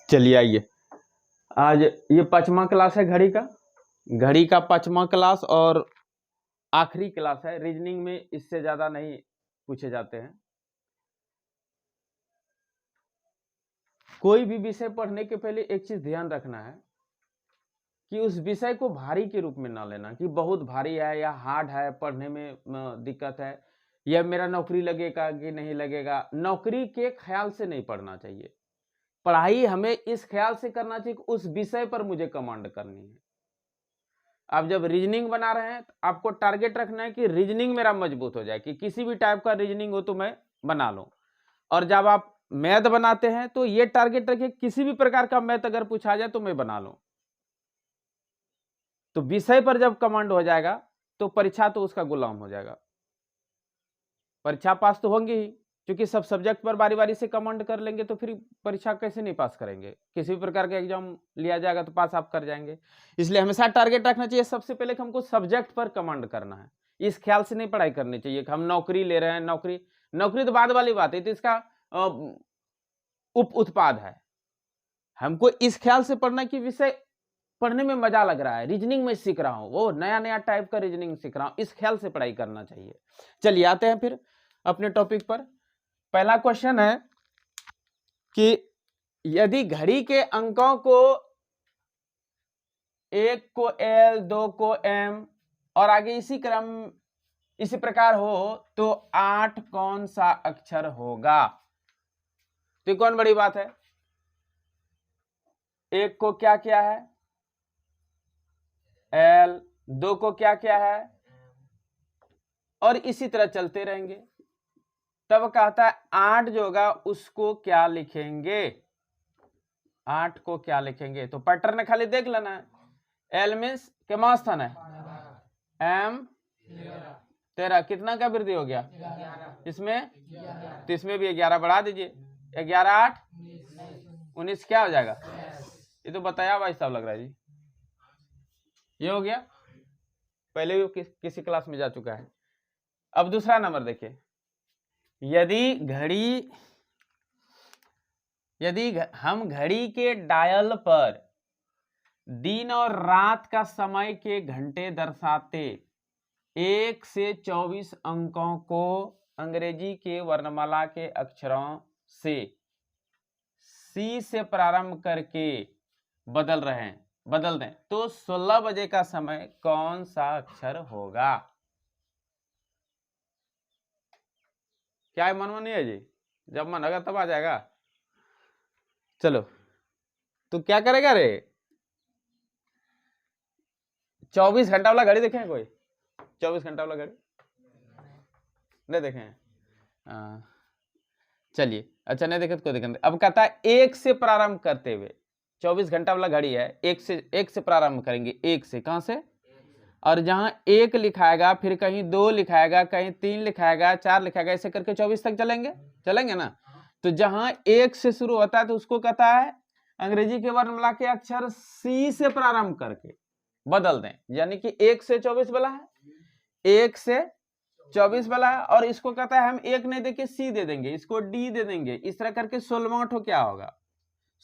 चलिए आइए, आज ये 5वां क्लास है घड़ी का 5वां क्लास और आखिरी क्लास है। रीजनिंग में इससे ज्यादा नहीं पूछे जाते हैं। कोई भी विषय पढ़ने के पहले एक चीज ध्यान रखना है कि उस विषय को भारी के रूप में ना लेना कि बहुत भारी है या हार्ड है, पढ़ने में दिक्कत है, या मेरा नौकरी लगेगा कि नहीं लगेगा। नौकरी के ख्याल से नहीं पढ़ना चाहिए। पढ़ाई हमें इस ख्याल से करना चाहिए कि उस विषय पर मुझे कमांड करनी है। आप जब रीजनिंग बना रहे हैं तो आपको टारगेट रखना है कि रीजनिंग मेरा मजबूत हो जाए, कि किसी भी टाइप का रीजनिंग हो तो मैं बना लूं। और जब आप मैथ बनाते हैं तो ये टारगेट रखिए किसी भी प्रकार का मैथ अगर पूछा जाए तो मैं बना लूं। तो विषय पर जब कमांड हो जाएगा तो परीक्षा तो उसका गुलाम हो जाएगा। परीक्षा पास तो होंगे ही, क्योंकि सब सब्जेक्ट पर बारी बारी से कमांड कर लेंगे तो फिर परीक्षा कैसे नहीं पास करेंगे। किसी भी प्रकार का एग्जाम लिया जाएगा तो पास आप कर जाएंगे। इसलिए हमेशा टारगेट रखना चाहिए सबसे पहले कि हमको सब्जेक्ट पर कमांड करना है। इस ख्याल से नहीं पढ़ाई करनी चाहिए कि हम नौकरी ले रहे हैं। नौकरी तो बाद वाली बात है, तो इसका उप उत्पाद है। हमको इस ख्याल से पढ़ना कि विषय पढ़ने में मजा लग रहा है, रीजनिंग में सीख रहा हूं, वो नया नया टाइप का रीजनिंग सीख रहा हूं, इस ख्याल से पढ़ाई करना चाहिए। चलिए आते हैं फिर अपने टॉपिक पर। पहला क्वेश्चन है कि यदि घड़ी के अंकों को 1 को L, 2 को M और आगे इसी प्रकार हो तो 8 कौन सा अक्षर होगा? तो कौन बड़ी बात है। 1 को क्या क्या है L, 2 को क्या क्या है, और इसी तरह चलते रहेंगे। तब कहता है 8 जो होगा उसको क्या लिखेंगे, 8 को क्या लिखेंगे। तो पैटर्न खाली देख लेना है। L मीन्स कितना स्थान है, M 13, कितना का वृद्धि हो गया इसमें, तो इसमें भी 11 बढ़ा दीजिए। 11 8 19 क्या हो जाएगा। ये तो बताया भाई साहब लग रहा है जी, ये हो गया। पहले भी किसी क्लास में जा चुका है। अब दूसरा नंबर देखिए, यदि हम घड़ी के डायल पर दिन और रात का समय के घंटे दर्शाते 1 से 24 अंकों को अंग्रेजी के वर्णमाला के अक्षरों से C से प्रारंभ करके बदल दें तो 16 बजे का समय कौन सा अक्षर होगा? क्या है, मन नहीं है जी? जब मन होगा तब आ जाएगा। चलो तो क्या करेगा रे, 24 घंटा वाला घड़ी देखें कोई? 24 घंटा वाला घड़ी नहीं देखें? चलिए अच्छा, नहीं देखे तो कोई दिक्कत नहीं। अब कहता है 1 से प्रारंभ करते हुए, 24 घंटा वाला घड़ी है, 1 से प्रारंभ करेंगे। 1 से कहां से, और जहां 1 लिखाएगा फिर कहीं 2 लिखाएगा, कहीं 3 लिखाएगा, 4 लिखाएगा, ऐसे करके 24 तक चलेंगे ना। तो जहां 1 से शुरू होता है तो उसको कहता है अंग्रेजी के वर्णमाला के अक्षर C से प्रारंभ करके बदल दें। यानी कि 1 से 24 वाला है, 1 से 24 वाला है, और इसको कहता है हम 1 नहीं देके C दे देंगे, इसको D दे देंगे। इस तरह करके 16वां ठो क्या होगा,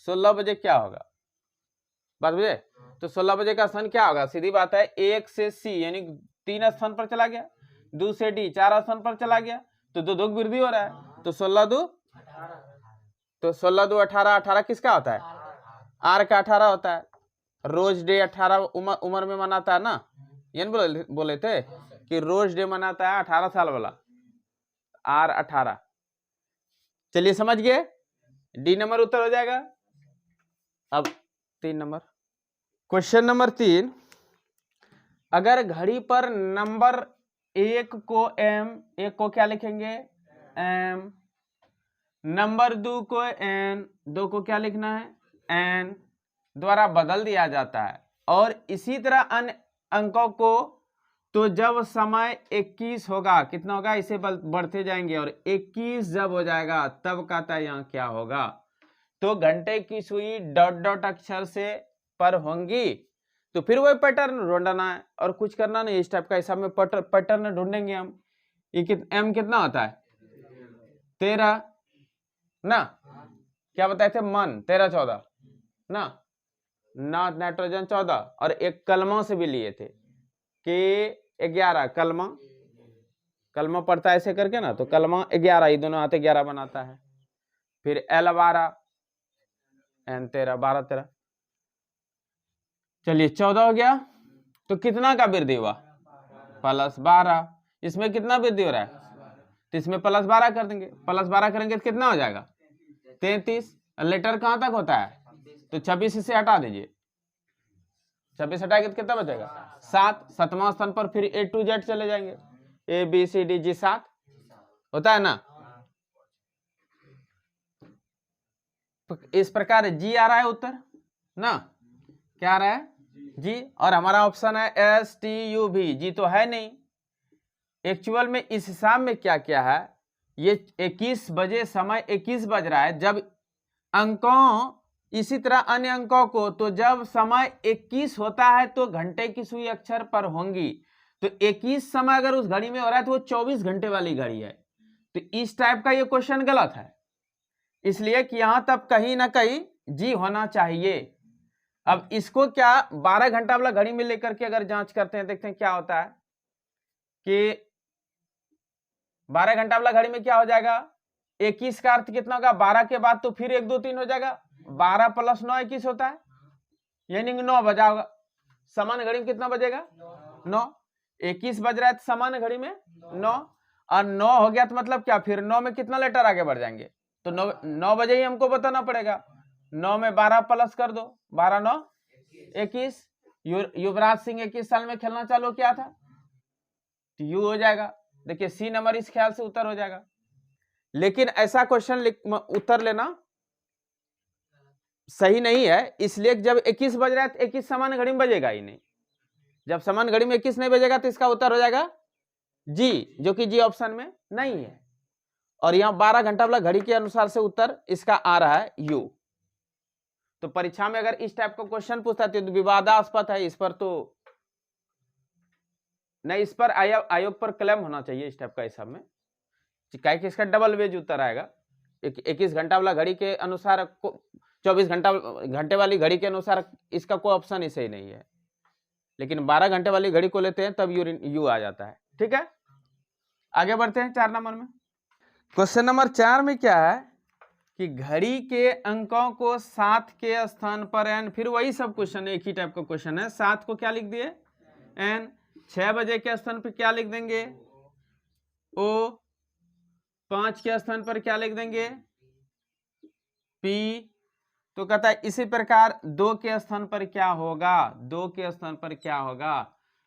16 बजे क्या होगा, बात बुझे? तो 16 बजे का स्थान क्या होगा, सीधी बात है 1 से C यानी 3 स्थान पर चला गया, 2 से D 4 स्थान पर चला गया, तो 2 वृद्धि हो रहा है। तो 16 2 18, 18 किसका होता है, R का 18 होता है। रोज डे 18 उम्र में मनाता है ना, ये बोले थे कि रोज डे मनाता है 18 साल वाला, R 18। चलिए समझ गए, D नंबर उत्तर हो जाएगा। अब 3 नंबर, क्वेश्चन नंबर 3, अगर घड़ी पर नंबर 1 को M, 1 को क्या लिखेंगे M, नंबर 2 को N, 2 को क्या लिखना है N द्वारा बदल दिया जाता है, और इसी तरह अन्य अंकों को, तो जब समय 21 होगा, कितना होगा, इसे बढ़ते जाएंगे, और 21 जब हो जाएगा तब कहता है यहाँ क्या होगा। तो घंटे की सुई डॉट डॉट अक्षर से पर होंगी, तो फिर वही पैटर्न ढूंढना है और कुछ करना नहीं। इस टाइप का हिसाब में पैटर्न ढूंढेंगे हम। M कितना होता है 13 ना, क्या बताए थे मन 13 14, ना, नाइट्रोजन 14 और एक कलमों से भी लिए थे कि 11 कलमा पड़ता है ऐसे करके ना, तो कलमा 11, ये दोनों आते 11 बनाता है। फिर L 12 N 13 12 13, चलिए 14 हो गया। तो कितना का वृद्धि हुआ? +12। इसमें कितना वृद्धि हो रहा है? तो इसमें +12 कर देंगे, +12 करेंगे तो कितना हो जाएगा? 33। लेटर कहां तक होता है? तो 26 से हटा दीजिए, 26 हटाएंगे तो कितना बचेगा? 7। 7वां स्थान पर फिर A to Z चले जाएंगे, ABCD 7 होता है ना। इस प्रकार G आ रहा है उत्तर ना, क्या आ रहा है? G। और हमारा ऑप्शन है STUV, G तो है नहीं। एक्चुअल में इस हिसाब में क्या क्या है, ये 21 बजे समय 21 बज रहा है, जब अंकों इसी तरह अन्य अंकों को, तो जब समय 21 होता है तो घंटे की सुई अक्षर पर होंगी, तो 21 समय अगर उस घड़ी में हो रहा है तो वो 24 घंटे वाली घड़ी है। तो इस टाइप का ये क्वेश्चन गलत है, इसलिए कि यहां तक कहीं ना कहीं जी होना चाहिए। अब इसको क्या 12 घंटा वाला घड़ी में लेकर के अगर जांच करते हैं, देखते हैं क्या होता है कि 12 घंटा वाला घड़ी में क्या हो जाएगा, 21 का अर्थ कितना होगा? 12 के बाद तो फिर 1 2 3 हो जाएगा, 12 + 9 21 होता है, यानी 9 बजा होगा। सामान्य घड़ी में कितना बजेगा? 9। 21 बज रहा है तो सामान्य घड़ी में 9, और 9 हो गया तो मतलब क्या, फिर 9 में कितना लेटर आगे बढ़ जाएंगे? तो 9 बजे ही हमको बताना पड़ेगा। 9 में 12 प्लस कर दो, 12 9 21। युवराज सिंह 21 साल में खेलना चालू किया था, तो यू हो जाएगा। देखिए सी नंबर इस ख्याल से उत्तर हो जाएगा। लेकिन ऐसा क्वेश्चन उत्तर लेना सही नहीं है, इसलिए जब 21 बज रहा है तो 21 सामान्य घड़ी में बजेगा ही नहीं। जब सामान्य घड़ी में 21 नहीं बजेगा तो इसका उत्तर हो जाएगा जी, जो कि जी ऑप्शन में नहीं है। और यहां 12 घंटा वाला घड़ी के अनुसार से उत्तर इसका आ रहा है यू। तो परीक्षा में अगर इस टाइप का क्वेश्चन पूछता है तो विवादास्पद है, इस पर तो नहीं, इस पर आयोग पर क्लेम होना चाहिए इस टाइप का हिसाब में, क्या कि इसका डबल वेज उत्तर आएगा। 21 घंटा वाला घड़ी के अनुसार 24 घंटे वाली घड़ी के अनुसार इसका कोई ऑप्शन ही सही नहीं है, लेकिन 12 घंटे वाली घड़ी को लेते हैं तब यू आ जाता है। ठीक है, आगे बढ़ते हैं 4 नंबर में। क्वेश्चन नंबर 4 में क्या है कि घड़ी के अंकों को 7 के स्थान पर n, फिर वही सब क्वेश्चन, एक ही टाइप का क्वेश्चन है। 7 को क्या लिख दिए? n। 6 बजे के स्थान पर क्या लिख देंगे? o। 5 के स्थान पर क्या लिख देंगे? p। तो कहता है इसी प्रकार 2 के स्थान पर क्या होगा? 2 के स्थान पर क्या होगा?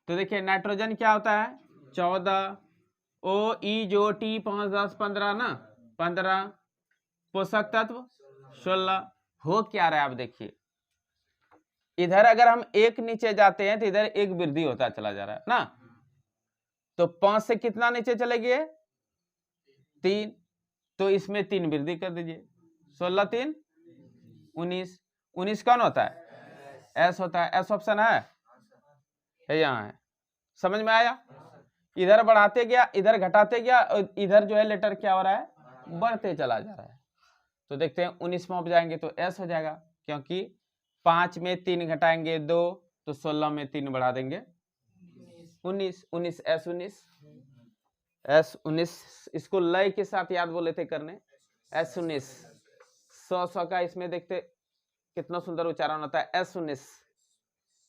तो देखिए नाइट्रोजन क्या होता है? 14, ओ ई जो टी 5 10 15 ना, 15, पोषक तत्व 16। हो क्या रहा है आप देखिए, इधर अगर हम एक नीचे जाते हैं तो इधर एक वृद्धि होता चला जा रहा है ना, तो 5 से कितना नीचे चले गए? 3, तो इसमें 3 वृद्धि कर दीजिए, 16 3 19। 19 कौन होता है? एस होता है। एस ऑप्शन है यहाँ है, समझ में आया? इधर बढ़ाते गया, इधर घटाते गया, और इधर जो है लेटर क्या हो रहा है? बढ़ते चला जा रहा है। तो देखते हैं 19 में जाएंगे तो एस हो जाएगा, क्योंकि 5 में 3 घटाएंगे 2, तो 16 में 3 बढ़ा देंगे 19। 19 एस 19। इसको लय के साथ याद बोले थे करने, एस 19। 100 का इसमें देखते कितना सुंदर उच्चारण होता है, एस 19।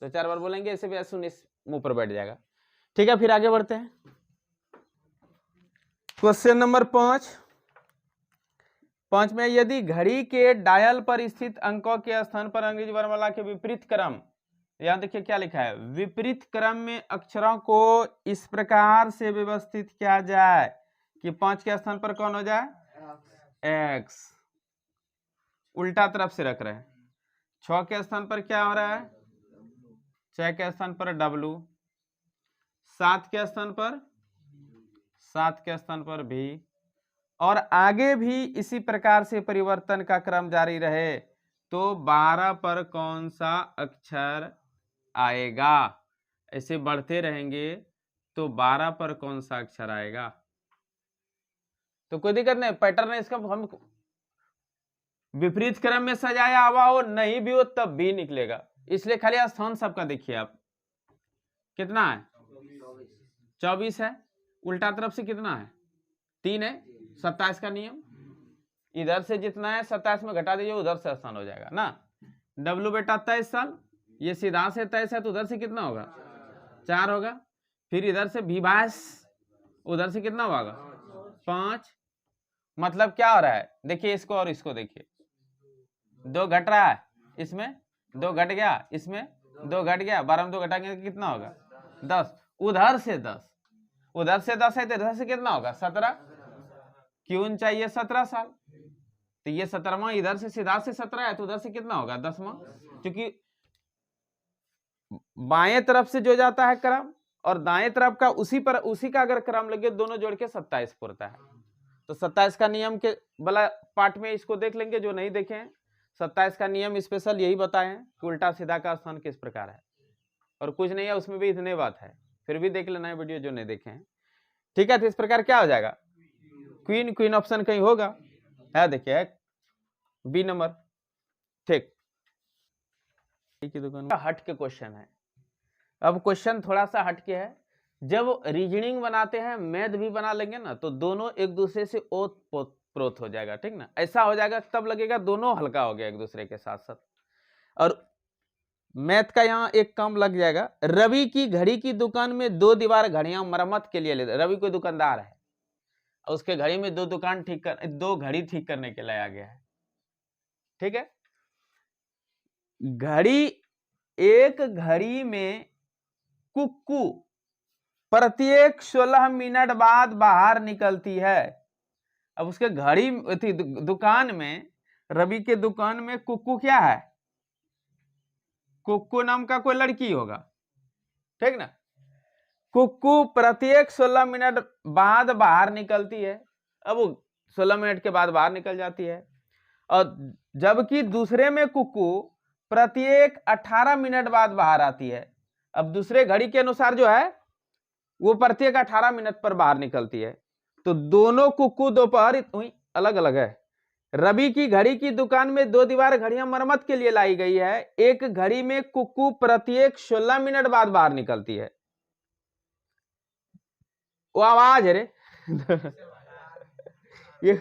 तो 4 बार बोलेंगे ऐसे भी एस 19 मुंह पर बैठ जाएगा। ठीक है, फिर आगे बढ़ते हैं। क्वेश्चन नंबर 5 में यदि घड़ी के डायल पर स्थित अंकों के स्थान पर अंग्रेजी वर्णमाला के विपरीत क्रम, यहां देखिए क्या लिखा है, विपरीत क्रम में अक्षरों को इस प्रकार से व्यवस्थित किया जाए कि 5 के स्थान पर कौन हो जाए? एक्स, उल्टा तरफ से रख रहे हैं। 6 के स्थान पर क्या हो रहा है? 6 के स्थान पर डब्लू। 7 के स्थान पर भी, और आगे भी इसी प्रकार से परिवर्तन का क्रम जारी रहे तो 12 पर कौन सा अक्षर आएगा? ऐसे बढ़ते रहेंगे तो 12 पर कौन सा अक्षर आएगा? तो कोई दिक्कत नहीं, पैटर्न है इसका, हम विपरीत क्रम में सजाया हुआ हो नहीं भी हो तब भी निकलेगा। इसलिए खाली स्थान सबका देखिए आप, कितना है 24 है, उल्टा तरफ से कितना है 3 है, 27 का नियम, इधर से जितना है 27 में घटा दीजिए, उधर से स्थान हो जाएगा ना। W बेटा 23 साल, ये सीधा से 23 है तो उधर से कितना होगा 4 होगा, फिर इधर से विभास उधर से कितना होगा 5, मतलब क्या हो रहा है देखिए, इसको और इसको देखिए, 2 घट रहा है, इसमें 2 घट गया, इसमें 2 घट गया, 12 में 2 घटाएंगे तो कितना होगा 10, उधर से 10, उधर से 10 है तो इधर से कितना होगा 17, क्यों चाहिए 17 साल, तो ये 17वां इधर से सीधा से 17 है तो उधर से कितना होगा 10वां, क्योंकि बाएं तरफ से जो जाता है क्रम और दाएं तरफ का उसी का अगर क्रम लगे दोनों जोड़ के 27 पड़ता है। तो 27 का नियम के वाला पार्ट में इसको देख लेंगे, जो नहीं देखे हैं 27 का नियम स्पेशल यही बताए हैं कि उल्टा सीधा का स्थान किस प्रकार है, और कुछ नहीं है उसमें भी इतने बात है, फिर भी देख लेना है वीडियो जो नहीं देखे हैं, ठीक है। तो इस प्रकार क्या हो जाएगा, क्वीन क्वीन ऑप्शन कहीं होगा है, देखिए बी नंबर, ठीक। की दुकान हट के क्वेश्चन है, अब क्वेश्चन थोड़ा सा हट के है, जब रीजनिंग बनाते हैं मैथ भी बना लेंगे ना तो दोनों एक दूसरे से ओत प्रोत हो जाएगा, ठीक ना, ऐसा हो जाएगा तब लगेगा दोनों हल्का हो गया एक दूसरे के साथ साथ। और मैथ का यहाँ एक काम लग जाएगा, रवि की घड़ी की दुकान में 2 दीवार घड़ियां मरम्मत के लिए ले, रवि कोई दुकानदार है, उसके घड़ी में 2 घड़ी ठीक करने के लिए आ गया है, ठीक है। एक घड़ी में कुक्कू प्रत्येक 16 मिनट बाद बाहर निकलती है। अब उसके घड़ी दुकान में, रवि के दुकान में कुक्कू क्या है, कुक्कू नाम का कोई लड़की होगा, ठीक ना, कुक्कू प्रत्येक 16 मिनट बाद बाहर निकलती है। अब वो 16 मिनट के बाद बाहर निकल जाती है, और जबकि दूसरे में कुक्कू प्रत्येक 18 मिनट बाद बाहर आती है। अब दूसरे घड़ी के अनुसार जो है वो प्रत्येक 18 मिनट पर बाहर निकलती है, तो दोनों कुक्कू दोपहर अलग अलग है। रवि की घड़ी की दुकान में 2 दीवार घड़ियां मरम्मत के लिए लाई गई है, एक घड़ी में कुक्कू प्रत्येक 16 मिनट बाद बाहर निकलती है। वो आवाज है रे ये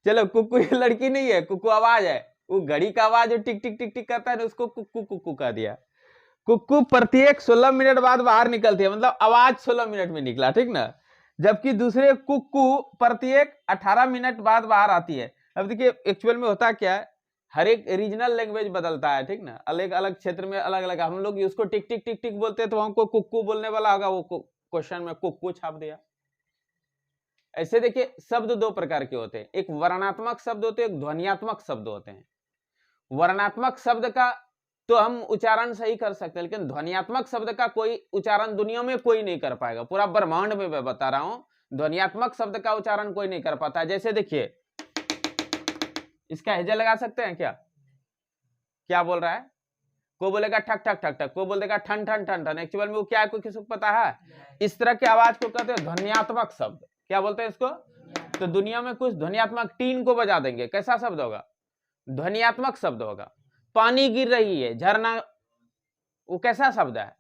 चलो, कुक्कू ये लड़की नहीं है, कुक्कू आवाज है, वो घड़ी का आवाज जो टिक टिक टिक टिक करता है ना उसको कुक्कू कुक्कू कह दिया। कुक्कू प्रत्येक 16 मिनट बाद बाहर निकलती है, मतलब आवाज 16 मिनट में निकला, ठीक ना, जबकि दूसरे कुक्कू प्रत्येक 18 मिनट बाद बाहर आती है। अब देखिए एक्चुअल में होता क्या है, हर एक रीजनल लैंग्वेज बदलता है, ठीक ना, अलग अलग क्षेत्र में अलग अलग, हम लोग उसको टिक टिक टिक टिक बोलते हैं तो हमको कुक्कू बोलने वाला होगा, वो क्वेश्चन में कुक्कू छाप दिया। ऐसे देखिए शब्द 2 प्रकार के होते हैं, एक वर्णात्मक शब्द होते हैं, एक ध्वनियात्मक शब्द होते हैं। वर्णात्मक शब्द का तो हम उच्चारण सही कर सकते हैं, लेकिन ध्वनियात्मक शब्द का कोई उच्चारण दुनिया में कोई नहीं कर पाएगा, पूरा ब्रह्मांड में मैं बता रहा हूं, ध्वनियात्मक शब्द का उच्चारण कोई नहीं कर पाता है। जैसे देखिए इसका हेजा लगा सकते हैं क्या बोल रहा है, कोई बोलेगा ठक ठक ठक ठक, कोई बोलेगा ठन ठन ठन ठन, एक्चुअल में वो क्या है कोई किसी को पता है? इस तरह की आवाज को कहते हैं ध्वनियात्मक शब्द। क्या बोलते हैं इसको? तो दुनिया में कुछ ध्वनियात्मक, टीन को बजा देंगे, कैसा शब्द होगा? ध्वनियात्मक शब्द होगा। पानी गिर रही है, झरना, वो कैसा शब्द है?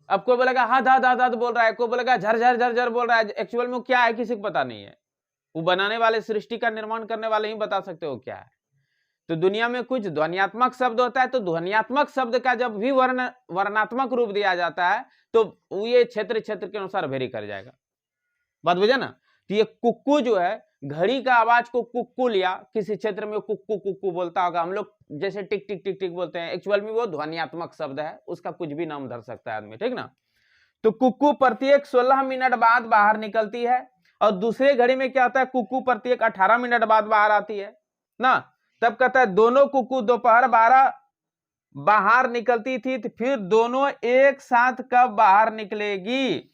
अब कोई बोलेगा हद हद हद हद बोल रहा है, कोई बोलेगा झर झर झर झर बोल रहा है, एक्चुअल में वो क्या है किसी को पता नहीं है, वो बनाने वाले, सृष्टि का निर्माण करने वाले ही बता सकते हो क्या है। तो दुनिया में कुछ ध्वनियात्मक शब्द होता है, तो ध्वनियात्मक शब्द का जब भी वर्णात्मक रूप दिया जाता है तो ये क्षेत्र के अनुसार वेरी कर जाएगा। बात बुझे ना? तो ये कुक्कू जो है, घड़ी का आवाज को कुक्कू लिया, किसी क्षेत्र में कुक्कू कुक्कू बोलता होगा, हम लोग जैसे टिक टिक टिक टिक बोलते हैं, एक्चुअल में वो ध्वनियात्मक शब्द है, उसका कुछ भी नाम धर सकता है आदमी, ठीक ना। तो कुक्कू प्रत्येक 16 मिनट बाद बाहर निकलती है, और दूसरे घड़ी में क्या होता है, कुक्कू प्रत्येक 18 मिनट बाद बाहर आती है ना। तब कहता है दोनों कुक्कू दोपहर 12 बाहर निकलती थी, तो फिर दोनों एक साथ कब बाहर निकलेगी?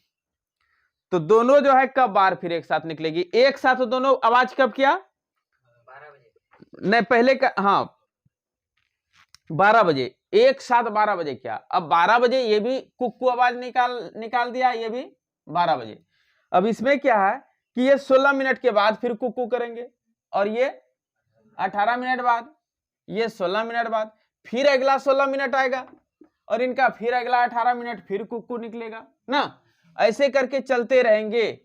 तो दोनों जो है कब बाहर फिर एक साथ निकलेगी? एक साथ तो दोनों आवाज कब किया? 12 बजे। नहीं पहले का, हाँ 12 बजे, एक साथ 12 बजे क्या? अब 12 बजे ये भी कुक्कू आवाज निकाल दिया, ये भी 12 बजे। अब इसमें क्या है कि ये 16 मिनट के बाद फिर कुकू करेंगे, और ये 18 मिनट बाद, ये 16 मिनट बाद, फिर अगला 16 मिनट आएगा, और इनका फिर अगला 18 मिनट फिर कुकू निकलेगा ना। ऐसे करके चलते रहेंगे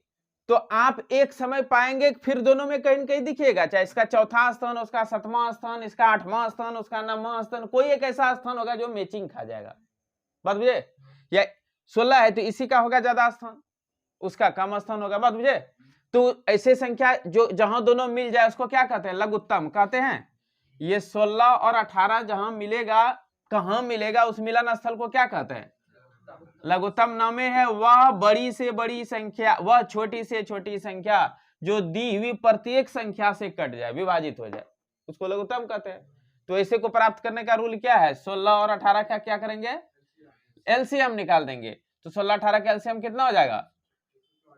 तो आप एक समय पाएंगे फिर दोनों में कहीं न कहीं दिखेगा, चाहे इसका चौथा स्थान, उसका 7वां स्थान, इसका 8वां स्थान, उसका 9वां स्थान, कोई एक ऐसा स्थान होगा जो मैचिंग खा जाएगा। बात बुझे? या 16 है तो इसी का होगा ज्यादा स्थान, उसका कम स्थान होगा। बात बुझे? तो ऐसे संख्या जो जहां दोनों मिल जाए उसको क्या कहते हैं? लघुत्तम कहते हैं। ये 16 और 18 जहां मिलेगा, कहां मिलेगा, उस मिलन स्थल को क्या कहते हैं? लघुत्तम नामे है वह बड़ी से बड़ी संख्या, वह छोटी से छोटी संख्या जो दी हुई प्रत्येक संख्या से कट जाए, विभाजित हो जाए, उसको लघुत्तम कहते हैं। तो ऐसे को प्राप्त करने का रूल क्या है? 16 और 18 का क्या करेंगे? एलसीएम निकाल देंगे। तो 16 18 का एलसीएम कितना हो जाएगा?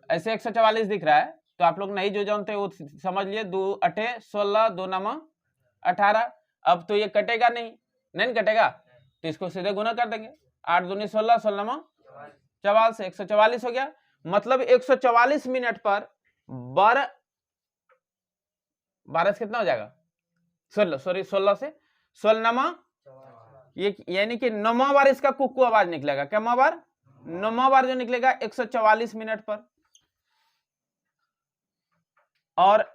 ऐसे 144 दिख रहा है, तो आप लोग नहीं जो जानते वो समझ लिए, 2 8 16 2 9 18। अब तो ये कटेगा नहीं कटेगा, तो इसको सीधे गुना कर देंगे। 8 दूनी 16, 16 9 44 से 144 हो गया। मतलब 144 मिनट पर 12 से कितना हो जाएगा? 16 से 16 9, ये यानी कि 9वां बार इसका कुकू आवाज निकलेगा। क्या बार? 9वां बार जो निकलेगा 144 मिनट पर। और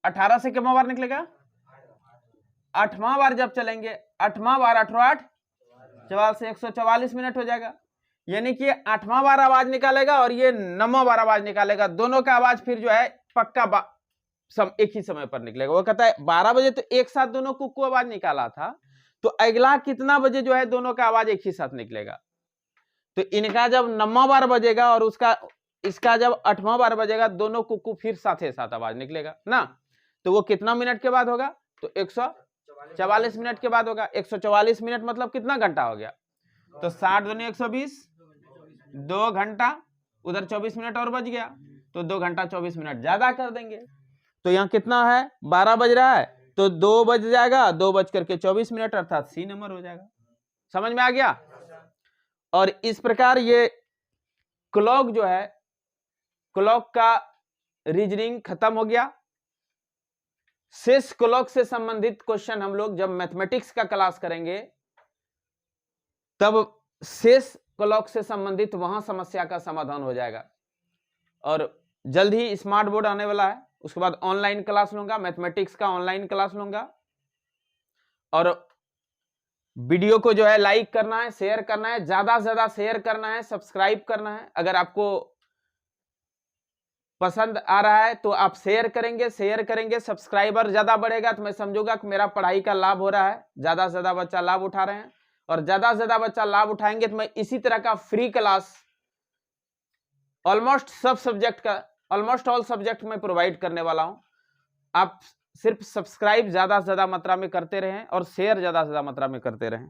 18 से कितना बार निकलेगा? 8वां बार जब चलेंगे, 8वां बार 8 8 44 से 144 मिनट हो जाएगा। यानी कि 8वां बार आवाज निकालेगा और ये 9वां बार आवाज निकालेगा। दोनों का आवाज फिर जो है पक्का एक ही समय पर निकलेगा। वो कहता है 12 बजे तो एक साथ दोनों कुकू आवाज निकाला था, तो अगला कितना बजे जो है दोनों का आवाज एक ही साथ निकलेगा? तो इनका जब 9वां बार बजेगा और इसका जब 8वां बार बजेगा, दोनों कुकू फिर साथ आवाज निकलेगा ना। तो वो कितना मिनट के बाद होगा? तो 144 मिनट के बाद होगा। 144 मिनट मतलब कितना घंटा हो गया? तो 60 दूनी 120, 2 घंटा, उधर 24 मिनट और बच गया, तो 2 घंटा 24 मिनट ज्यादा कर देंगे। तो यहाँ कितना है? 12 बज रहा है, तो 2 बज जाएगा, 2 बज करके 24 मिनट, अर्थात सी नंबर हो जाएगा। समझ में आ गया? और इस प्रकार ये क्लॉक जो है, क्लॉक का रीजनिंग खत्म हो गया। शेष क्लॉक से संबंधित क्वेश्चन हम लोग जब मैथमेटिक्स का क्लास करेंगे, तब शेष क्लॉक से संबंधित वहां समस्या का समाधान हो जाएगा। और जल्द ही स्मार्ट बोर्ड आने वाला है, उसके बाद ऑनलाइन क्लास लूंगा, मैथमेटिक्स का ऑनलाइन क्लास लूंगा। और वीडियो को जो है लाइक करना है, शेयर करना है, ज्यादा से ज्यादा शेयर करना है, सब्सक्राइब करना है। अगर आपको पसंद आ रहा है तो आप शेयर करेंगे, सब्सक्राइबर ज्यादा बढ़ेगा तो मैं समझूंगा कि मेरा पढ़ाई का लाभ हो रहा है, ज्यादा से ज्यादा बच्चा लाभ उठा रहे हैं। और ज्यादा से ज्यादा बच्चा लाभ उठाएंगे तो मैं इसी तरह का free class almost all subject में प्रोवाइड करने वाला हूं। आप सिर्फ सब्सक्राइब ज्यादा से ज्यादा मात्रा में करते रहें और शेयर ज्यादा से ज्यादा मात्रा में करते रहें।